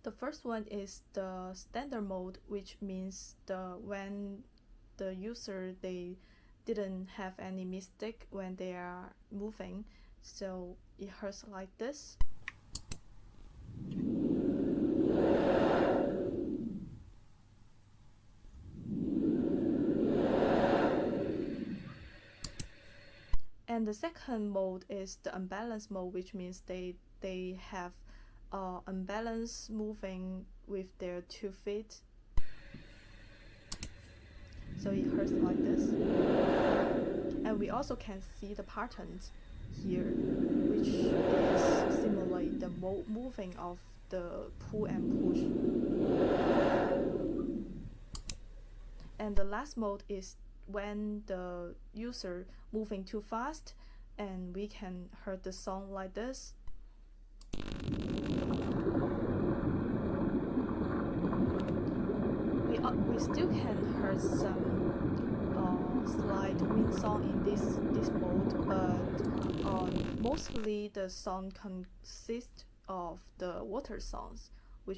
The first one is the standard mode, which means when the user they didn't have any mistake when they are moving, so it hurts like this. And the second mode is the unbalanced mode, which means they have unbalanced moving with their 2 feet. So it hurts like this. And we also can see the patterns here, which is simulate the moving of the pull and push. And the last mode is when the user moving too fast, and we can hear the sound like this. We still can hear some slight wind sound in this mode, but mostly the sound consists of the water sounds.